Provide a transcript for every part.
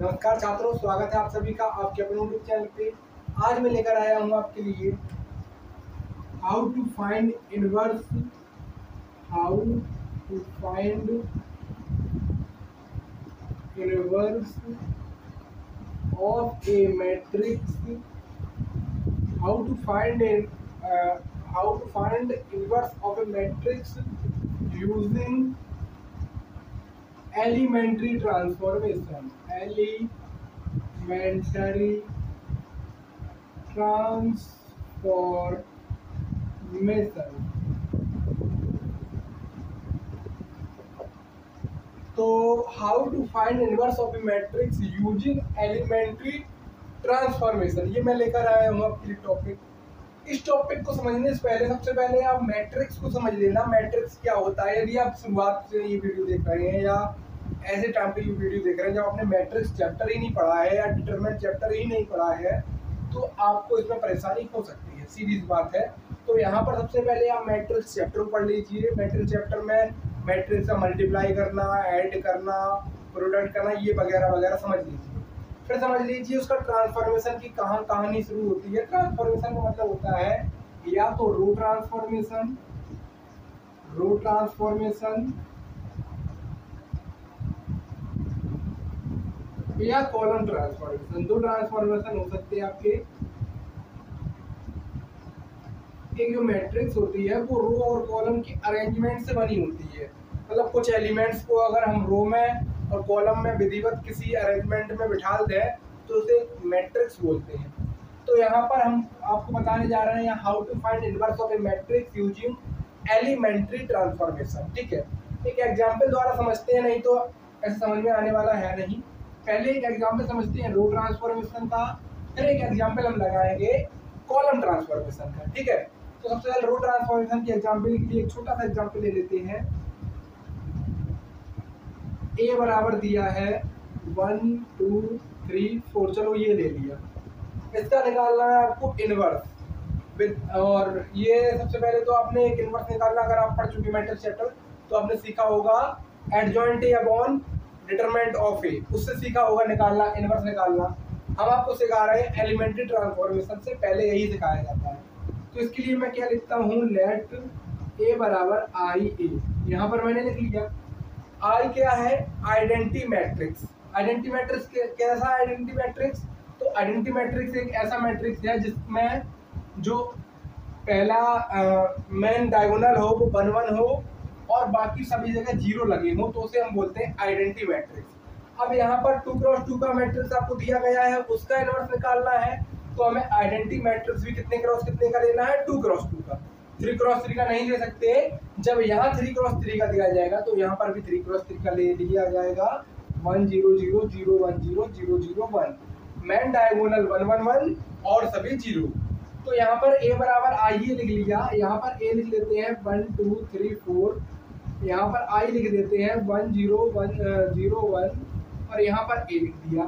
नमस्कार छात्रों, स्वागत है आप सभी का आपके अपने यूट्यूब चैनल पे। आज मैं लेकर आया हूँ आपके लिए how to find inverse of a matrix how to find inverse of a matrix using elementary transformation तो how to find inverse of a matrix using elementary transformation, ये मैं लेकर आया हूँ आपके लिए टॉपिक। इस टॉपिक को समझने से पहले सबसे पहले आप मैट्रिक्स को समझ लेना, मैट्रिक्स क्या होता है। यदि आप शुरुआत से ये वीडियो देख रहे हैं या ऐसे टाइम पे ये वीडियो देख रहे हैं जब आपने मैट्रिक्स चैप्टर ही नहीं पढ़ा है या डिटरमिनेंट चैप्टर ही नहीं पढ़ा है, तो आपको इसमें परेशानी हो सकती है, सीधी सी बात है। तो यहाँ पर सबसे पहले आप मैट्रिक्स चैप्टर पढ़ लीजिए। मैट्रिक्स चैप्टर में मैट्रिक्स का मल्टीप्लाई करना, ऐड करना, प्रोडक्ट करना, ये वगैरह वगैरह समझ लीजिए। फिर समझ लीजिए उसका ट्रांसफॉर्मेशन की कहानी शुरू होती है। ट्रांसफॉर्मेशन का मतलब होता है या तो रो ट्रांसफॉर्मेशन या कॉलम ट्रांसफॉर्मेशन। दो ट्रांसफॉर्मेशन हो सकते हैं आपके। एक जो मैट्रिक्स होती है वो रो और कॉलम की अरेंजमेंट से बनी होती है। मतलब कुछ एलिमेंट्स को अगर हम रो में और कॉलम में विधिवत किसी अरेंजमेंट में बिठा दें तो उसे मैट्रिक्स बोलते हैं। तो यहाँ पर हम आपको बताने जा रहे हैं how to find inverse of a matrix using elementary transformation. ठीक है, एक एग्जाम्पल द्वारा समझते हैं, नहीं तो ऐसे समझ में आने वाला है नहीं। पहले एक एग्जाम्पल समझते हैं रो ट्रांसफॉर्मेशन का, फिर एक एग्जाम्पल हम लगाएंगे कॉलम ट्रांसफॉर्मेशन का। ठीक है, तो सबसे पहले रो ट्रांसफॉर्मेशन के एग्जाम्पल के लिए एक छोटा सा एग्जाम्पल ले लेते हैं। ए बराबर दिया है 1 2 3 4, चलो ये ले लिया। इसका निकालना है आपको इनवर्स और ये सबसे पहले तो आपने एक इनवर्स निकालना, अगर आप पढ़ चुके मैट्रिक्स चैप्टर तो आपने सीखा होगा adjoint A upon determinant of A, उससे सीखा होगा निकालना, इनवर्स निकालना। हम आपको सिखा रहे हैं एलिमेंट्री ट्रांसफॉर्मेशन से पहले यही सिखाया जाता है। तो इसके लिए मैं क्या लिखता हूँ, लेट ए बराबर आई ए। यहाँ पर मैंने लिख लिया। आई क्या है, आइडेंटिटी मैट्रिक्स। आइडेंटिटी मैट्रिक्स कैसा आइडेंटिटी मैट्रिक्स, तो आइडेंटिटी मैट्रिक्स एक ऐसा मैट्रिक्स है जिसमें जो पहला मेन डायगोनल हो वो 1 1 हो और बाकी सभी जगह 0 लगे हो, तो उसे हम बोलते हैं आइडेंटिटी मैट्रिक्स। अब यहाँ पर 2 क्रॉस 2 का मैट्रिक्स आपको दिया गया है, उसका इनवर्स निकालना है, तो हमें आइडेंटिटी मैट्रिक्स भी कितने का लेना है, 2 क्रॉस 2 का। 3 क्रॉस 3 का नहीं ले सकते। जब यहाँ 3 क्रॉस 3 का दिया जाएगा तो यहाँ पर भी 3 क्रॉस 3 का ले लिया जाएगा। 1 0 0 0 1 0 0 0 1, मैन डायगोनल 1 1 1 और सभी 0। तो यहाँ पर a बराबर आई लिख लिया। यहाँ पर a लिख लेते हैं 1 2 3 4, यहाँ पर i लिख देते हैं 1 0 1 0 1 और यहाँ पर a लिख दिया।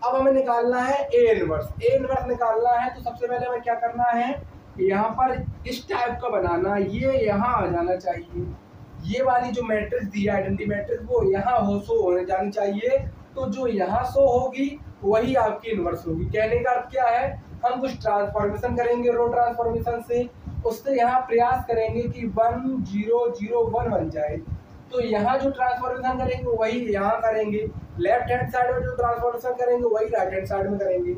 अब हमें निकालना है a इनवर्स निकालना है। तो सबसे पहले हमें क्या करना है, यहाँ पर इस टाइप का बनाना, ये यहाँ आ जाना चाहिए। ये वाली जो मैट्रिक्स दी है आइडेंटिटी मैट्रिक्स वो यहाँ शो होने जानी चाहिए। तो जो यहाँ शो होगी वही आपकी इनवर्स होगी। कहने का अर्थ क्या है, हम कुछ ट्रांसफॉर्मेशन करेंगे रो ट्रांसफॉर्मेशन से, उससे यहाँ प्रयास करेंगे कि 1 0 0 1 बन जाए। तो यहाँ जो ट्रांसफॉर्मेशन करेंगे वही यहाँ करेंगे, लेफ्ट हैंड साइड में जो ट्रांसफॉर्मेशन करेंगे वही राइट हैंड साइड में करेंगे।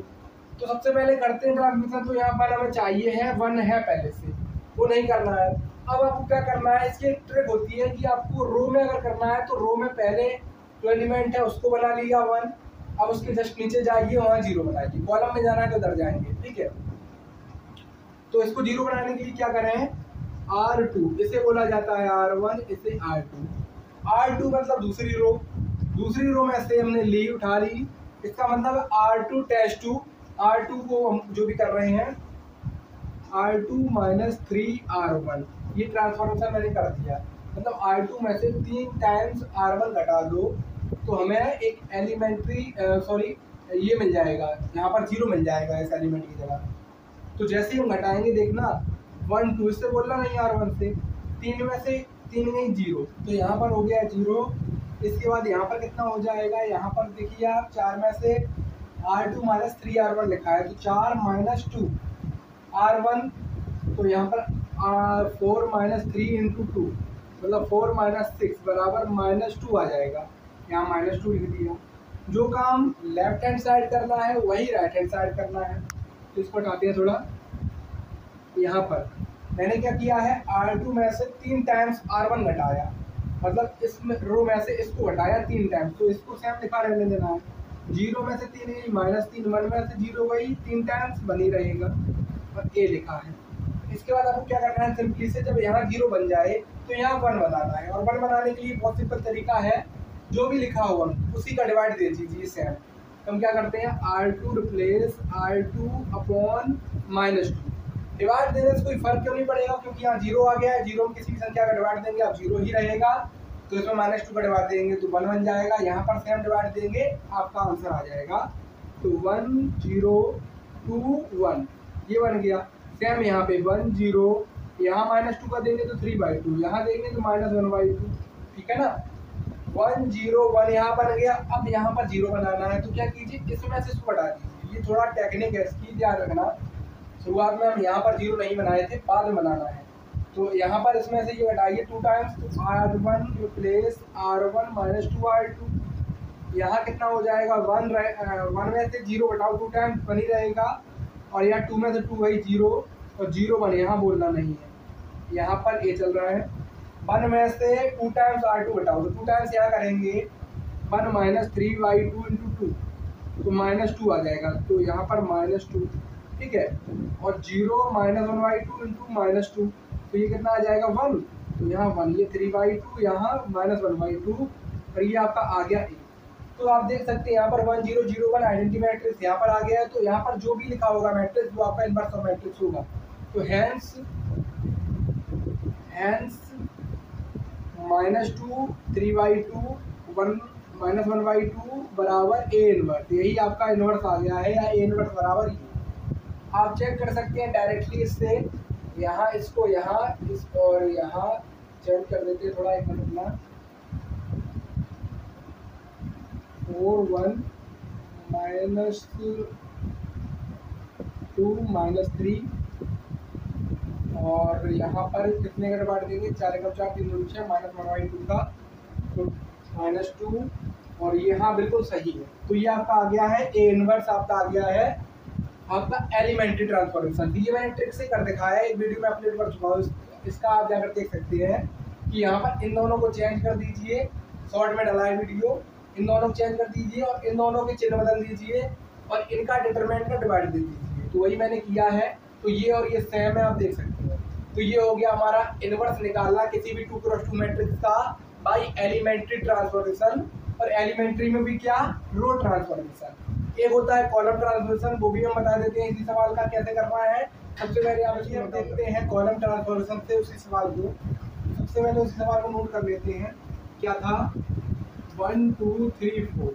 तो सबसे पहले करते हैं ट्रांसफॉर्मेशन। तो यहाँ पर हमें चाहिए है 1 है पहले से, वो नहीं करना है। अब आपको क्या करना है, इसकी एक ट्रिक होती है कि आपको रो में अगर करना है तो रो में पहले जो एलिमेंट है उसको बना लिया 1, अब उसके जस्ट नीचे जाइए, वहाँ 0 बनाइए। कॉलम में जाना है तो उधर जाएंगे। ठीक है, तो इसको 0 बनाने के लिए क्या करें, R2, इसे बोला जाता है R1, इसे R2। R2 मतलब दूसरी रो में से हमने ली, उठा ली, इसका मतलब R2 टेस्ट 2। R2 को हम जो भी कर रहे हैं R2 माइनस 3R1, ये ट्रांसफॉर्मेशन मैंने कर दिया। मतलब R2 में से 3 टाइम्स R1 घटा दो तो हमें एक एलिमेंट्री ये मिल जाएगा, यहाँ पर 0 मिल जाएगा इस एलिमेंट की जगह। तो जैसे ही हम घटाएंगे देखना 1 2, इससे बोलना नहीं R1 से, 3 में से 3 नहीं 0, तो यहाँ पर हो गया 0, इसके बाद यहाँ पर कितना हो जाएगा, यहाँ पर देखिए आप 4 में से R2 माइनस 3R1 लिखा है, तो 4 माइनस 2 R1, तो यहाँ पर 4 माइनस 3 इंटू 2 मतलब 4 माइनस 6 बराबर -2 आ जाएगा। यहाँ -2 लिख दिया। जो काम लेफ्ट हैंड साइड करना है वही राइट हैंड साइड करना है। तो इसको हटाते हैं थोड़ा। यहाँ पर मैंने क्या किया है, R2 में से 3 टाइम्स R1 घटाया, मतलब इस रो में से इसको घटाया 3 टाइम्स, तो इसको सेम लिखा रहने देना है। 0 में से 3 गई -3, 1 में से 0 गई 3 टाइम्स बनी रहेगा, और ए लिखा है। इसके बाद आपको क्या करना है, सिंपली से जब यहाँ 0 बन जाए तो यहाँ 1 बनाना है, और 1 बनाने के लिए बहुत सिंपल तरीका है, जो भी लिखा हो 1 उसी का डिवाइड दे दीजिए सेम। तो हम क्या करते हैं, R2 replace R2 upon -2। Divide देने से कोई फर्क क्यों नहीं पड़ेगा, क्योंकि यहाँ 0 आ गया है, 0 में किसी भी संख्या का डिवाइड देंगे आप 0 ही रहेगा, तो इसमें -2 का डिवाइड देंगे तो 1 बन जाएगा। यहाँ पर सेम डिवाइड देंगे आपका आंसर आ जाएगा। तो 1 0 2 1 ये बन गया। सेम यहाँ पे 1 0, यहाँ -2 का देंगे तो 3/2, यहाँ देंगे तो -1/2, ठीक है ना। 1 0 1 यहाँ बन गया। अब यहाँ पर 0 बनाना है, तो क्या कीजिए, इसमें से इसको हटा दीजिए। ये थोड़ा टेक्निक है, इसकी ध्यान रखना। शुरुआत में हम यहाँ पर 0 नहीं बनाए थे, बाद में बनाना है। तो यहाँ पर इसमें से ये हटाइए 2 टाइम्स, तो R1 रिप्लेस R1 -2 R2। यहाँ कितना हो जाएगा, 1 में से 0 घटाओ 2 टाइम्स बनी रहेगा, और यहाँ 2 में से 2 वही 0, और 0 1 यहाँ बोलना नहीं है, यहाँ पर ए चल रहा है। 1 में से 2 टाइम्स R2 घटाओ, तो 2 टाइम्स यहाँ करेंगे 1 माइनस 3/2 इंटू 2, तो -2 आ जाएगा, तो यहाँ पर -2, ठीक है। और 0 -1/2 इंटू -2, तो ये कितना आ जाएगा 1, तो यहाँ 1, ये 3/2, यहाँ -1/2, और ये आपका आ गया ए। तो आप देख सकते हैं यहाँ पर 1 0 0 1 आइडेंटिटी मैट्रिक्स यहाँ पर आ गया है। तो यहाँ पर जो भी लिखा होगा मैट्रिक्स वो आपका इनवर्स ऑफ मैट्रिक्स होगा। तो हैंस -2 3/2 1 -1/2 बराबर ए इनवर्स, यही आपका इनवर्स आ गया है, या ए इनवर्स बराबर ये। आप चेक कर सकते हैं डायरेक्टली इससे, यहाँ इसको यहाँ इस और यहाँ चेक कर देते हैं थोड़ा, एक मिनट ना। 4 1 -2 -3, और यहाँ पर कितने का डिवाइड देंगे, 4 1 4 3 2 6 -1/2 का, तो -2, और ये हाँ बिल्कुल सही है। तो ये आपका आ गया है ए इनवर्स, आपका आ गया है आपका एलिमेंट्री ट्रांसफॉर्मेशन। ये मैंने ट्रिक से कर दिखाया है, एक वीडियो में अपलोड कर चुका हूँ, इसका आप जाकर देख सकते हैं कि यहाँ पर इन दोनों को चेंज कर दीजिए, शॉर्ट में डला है वीडियो, इन दोनों को चेंज कर दीजिए और इन दोनों के चिन्ह बदल दीजिए और इनका डिटरमिनेंट का डिवाइड दे दीजिए। तो वही मैंने किया है। तो ये और ये सेम है, आप देख सकते हैं। तो ये हो गया हमारा इनवर्स निकालना किसी भी 2x2 मैट्रिक्स का बाई एलिमेंट्री ट्रांसफॉर्मेशन। और एलिमेंट्री में भी क्या, रो ट्रांसफॉर्मेशन। एक होता है कॉलम ट्रांसफॉर्मेशन, वो भी हम बता देते हैं इसी सवाल का कैसे करना है। सबसे पहले आप हम देखते हैं कॉलम ट्रांसफॉर्मेशन से उसी सवाल को। सबसे पहले उसी सवाल को नोट कर लेते हैं, क्या था 1 2 3 4,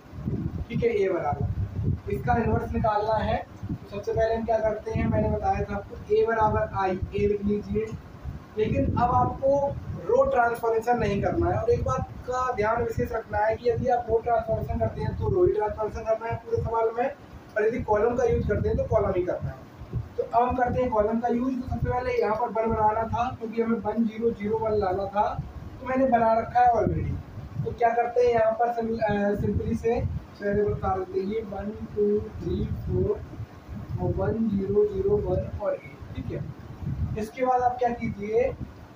ठीक है, ए बराबर इसका इन्वर्स निकालना है। तो सबसे पहले हम क्या करते हैं, मैंने बताया था आपको ए बराबर आई, ए लिख लीजिए। लेकिन अब आपको रो ट्रांसफॉर्मेशन नहीं करना है। और एक बात का ध्यान विशेष रखना है कि यदि आप रो ट्रांसफॉर्मेशन करते हैं तो रो ही ट्रांसफॉर्मेशन करना है पूरे सवाल में, और यदि कॉलम का यूज करते हैं तो कॉलम ही करना है। तो अब हम करते हैं कॉलम का यूज। तो सबसे पहले यहाँ पर 1 बनाना था, क्योंकि हमें 1 0 0 1 लाना था, तो मैंने बना रखा है ऑलरेडी। तो क्या करते हैं यहाँ पर सिंपली से पहले बता देते हैं 1 2 3 4 और 1 0 0 1 और 8, ठीक है। इसके बाद आप क्या कीजिए,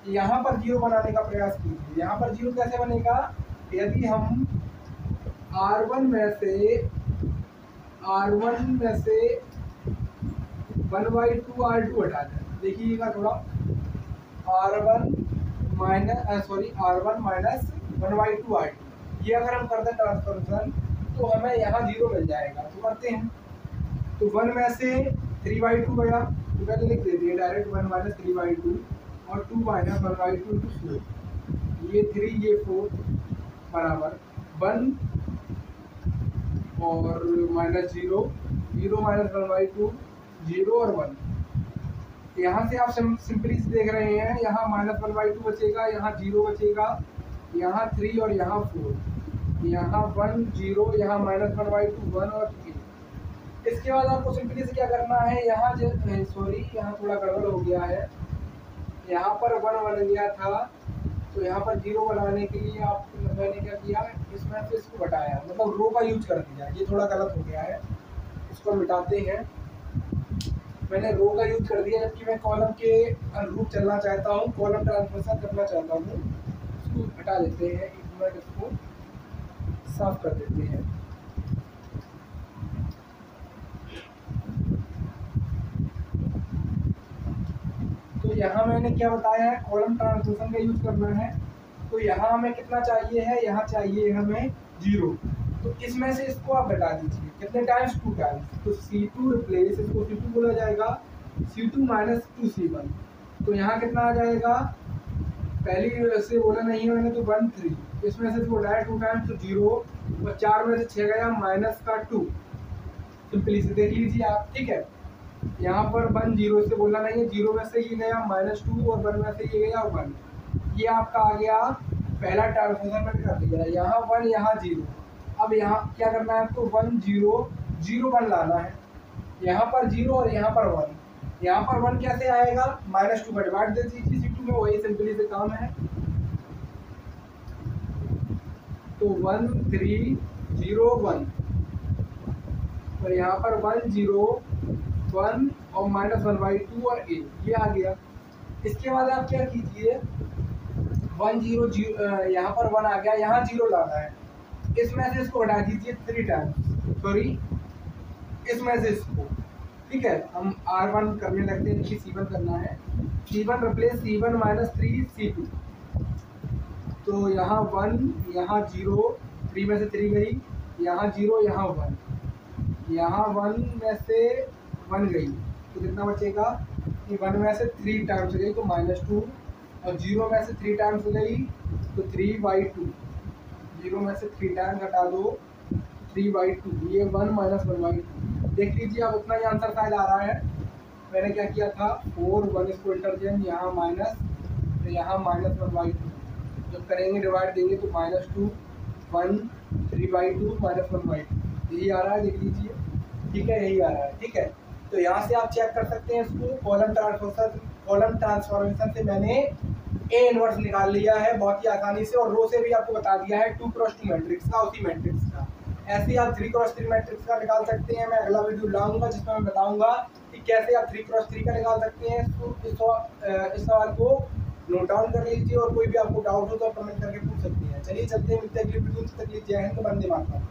यहाँ पर 0 बनाने का प्रयास कीजिए। यहाँ पर 0 कैसे बनेगा, यदि हम R1 में से 1/2 R2 हटा दें, देखिएगा थोड़ा, R1 माइनस 1/2 R2, ये अगर हम करते हैं ट्रांसफॉर्मेशन तो हमें यहाँ 0 मिल जाएगा। तो करते हैं, तो 1 में से 3/2 गया, तो पहले लिख देते हैं डायरेक्ट 1 माइनस 3/2 और 2 माइनस 1/2 इंटू 4, ये 3 ये 4 बराबर 1 और -0 0 माइनस 1/2 0 और 1। यहाँ से आप सिंपली देख रहे हैं, यहाँ -1/2 बचेगा, यहाँ 0 बचेगा, यहाँ 3 और यहाँ 4। यहाँ 1 0, यहाँ -1/2 1 और 3। इसके बाद आपको सिंपली से क्या करना है, यहाँ सॉरी यहाँ थोड़ा गड़बड़ हो गया है, यहाँ पर 1 बन गया था, तो यहाँ पर 0 बनाने के लिए आप मैंने क्या किया, इसमें से इसको घटाया, मतलब रो का यूज कर दिया। ये थोड़ा गलत हो गया है, इसको मिटाते हैं। मैंने रो का यूज कर दिया, जबकि मैं कॉलम के अनुरूप चलना चाहता हूँ, कॉलम ट्रांसफॉर्मेशन करना चाहता हूँ। इसको हटा देते हैं, एक मिनट, इसको साफ कर देते हैं। तो यहाँ मैंने क्या बताया है, कॉलम ट्रांसफॉर्मेशन का यूज करना है। तो यहाँ हमें कितना चाहिए है, यहाँ चाहिए हमें 0। तो इसमें से इसको आप घटा दीजिए, कितने टाइम्स, 2 टाइम्स। तो C2 रिप्लेस, इसको C2 बोला जाएगा, C2 माइनस 2C1। तो यहाँ कितना आ जाएगा, पहली से बोला नहीं है मैंने, तो 1 3, इसमें से इसको घटाया 2 टाइम्स, तो 0, और 4 में से 6 गया, माइनस का 2। सिंपली से देख लीजिए आप, ठीक है। यहाँ पर 1 0 से बोलना नहीं है, 0 में से ये गया -2 और 1 में से ये गया 1। ये आपका आ गया पहला ट्रांसफॉर्मेशन मैंने कर दिया। यहाँ 1 यहाँ 0। अब यहाँ क्या करना है आपको, 1 0 0 1 लाना है, यहाँ पर 0 और यहाँ पर 1। यहाँ पर 1 कैसे आएगा, -2 का डिवाइड दे दीजिए C2 में, वही सिंपली से काम है। तो 1 3 0 1, और यहाँ पर 1 0 1 और -1/2 और a, ये आ गया। इसके बाद आप क्या कीजिए, 1 0 0, यहाँ पर 1 आ गया, यहाँ 0 लाना है, इसमें से इसको हटा दीजिए 3 टाइम्स, सॉरी इसमें से इसको, ठीक है। हम R1 करने लगते हैं, देखिए C1 करना है, C1 रिप्लेस C1 -3 C2। तो यहाँ 1 यहाँ 0, 3 में से 3 गई, यहाँ 0 यहाँ 1, यहाँ 1 में से 1 गई, तो कितना बचेगा कि 1 में से 3 टाइम्स गई, तो -2, और 0 में से 3 टाइम्स गई, तो 3/2। 0 में से 3 टाइम्स हटा दो, 3/2, ये 1 -1/2। देख लीजिए अब उतना ही आंसर शायद आ रहा है। मैंने क्या किया था, 4 1 इसको इंटरचेंज, यहाँ माइनस, तो यहाँ -1/2। जब करेंगे डिवाइड देंगे तो -2 1 3/2 -1/2, यही आ रहा है, देख लीजिए, ठीक है, यही आ रहा है, ठीक है। तो यहाँ से आप चेक कर सकते हैं इसको, कॉलम ट्रांसफॉर्मेशन से मैंने A इनवर्स निकाल लिया है बहुत ही आसानी से, और रो से भी आपको बता दिया है 2x2 मैट्रिक्स का, उसी मैट्रिक्स का। ऐसे ही आप 3x3 मैट्रिक्स का निकाल सकते हैं। मैं अगला वीडियो लाऊंगा जिसमें मैं बताऊंगा कि कैसे आप 3x3 का निकाल सकते हैं। तो इस सवाल को नोट डाउन कर लीजिए, और कोई भी आपको डाउट हो तो कमेंट करके पूछ सकते हैं। चलिए चलते हैं, मिलते हैं अगली वीडियो, तब तक के लिए जय हिंद, वंदे मातरम।